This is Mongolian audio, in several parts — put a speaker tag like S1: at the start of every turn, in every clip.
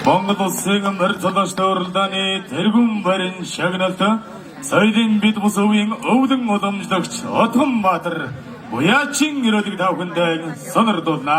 S1: Монгол улсын морь цолоочтой уралдааны тэргүүн барин шагналт соёлын бид бус өвийн өвдөн уламжлагч Отгон Баатар буяачин ирүүлэг тавхандаа сонирдуулна.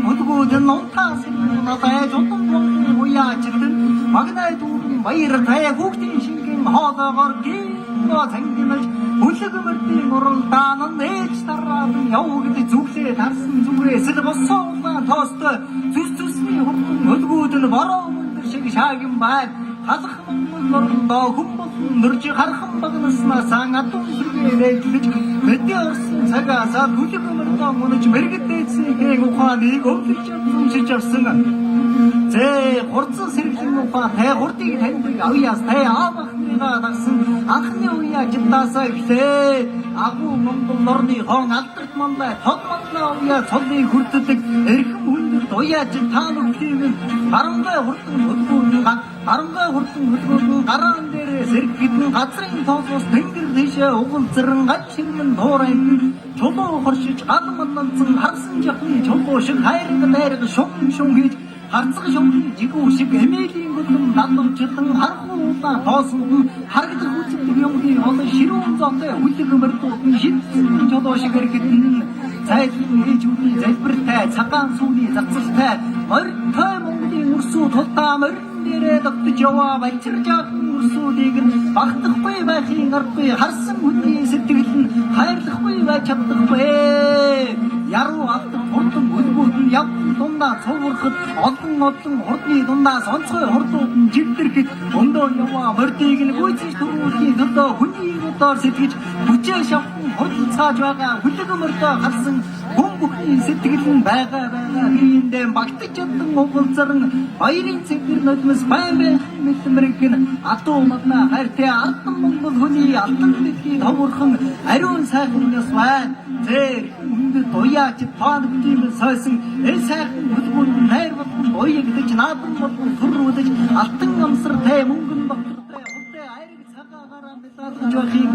S2: Hudguden ontasin natay jotun bokun uya chidin magnay durun bayır tay huktin şingin hadagar gino zengimel hulgumurtin urultanan ech tarabın yavgidi zugse tarsin zugre sid bossovna tostu tüstüsni hudguden baromundur şig şagim bay халахманнордоо хүмүүн нөржи хархан багнаснаа санатун сүргээ дэглэж мэдэрсэн цагаасаа бүлэгмөрдөө мөнөж мэрэгдээцгийн ухааныг өвлөж зүмжиж авсан. Хурцсан сэргэлэн ухаан тай хурдыг таньдаг авьяас тай аавахныгаа дагсан анхны үеэ жиндаасаа ихлээ. Агуу Монгол орны хон алдарт мандаа тод мандаа уяа цолыг хүртдэг эрхэм хүндэрт уяаж таамаглын гарангай хурдан хөдөлгөөн Арангай хурдан хөдөлгөөн гараан дээр сэргэгдэн газрын тоосоос тэнгэр дэшээ угалзран гад ширгэн дуурайн чулуу хоршиж гадманцсан харсан жахан чулуу шиг хайрг найраг шум шум хийж харцаг шумын жигүү шиг эмээлийн гүлэн надамчлан хархуудаа тоосон харагдах үчиг юмгийн олон ширүүн зоотой хүлэгмэрдүүд шидсэн чулуу шиг эргэтэн цайдлын ээжүүдийн залбиртай цагаан сүүний зарцалтай морьтой Монголын өрсүү тултаамэр нэрээ тогтож яваа баячиржаах өрсүүдийг багтахгүй байхын аргагүй харсан хүний сэтгэл нь хайрлахгүй байж чаддаггүй. Яруу автан хурдан өлгүүд нь явдан дундаа цуурхад олон хурдны дундаа сонцгой хурдууд нь жигдэрхэд өндөө яваа мордыг нь гүйцэж төрүүлхийн төлөө хүний өдөр сэтгэж хүчээ шавхан хурдан цааж байгаа хүлэгмөртөө харсан хүн бүхний сэтгэл нь байгаа биендээ багтаж чадсан угалзарн баярын цэгэр нулимс байн мэдмэрэг нь атуу магна хайртай алтан Монгол хүний алтан дэлхий товурхан ариун сайхан ёс байна. Үндэд уяач таанагдсан сойсон эл сайхан хөдөлгөөн найр болгон уягдаж наадан болгон төрүүлж алтан амсартай мөнгөн багтартай хурдтай айраг цагаагаар мэдээж байхыг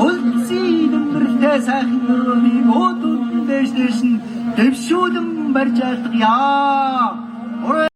S2: өлцийн нэмэртэй сайхан өрөөний өөдөн дэш дэвшүүлэн барьж айлтгая.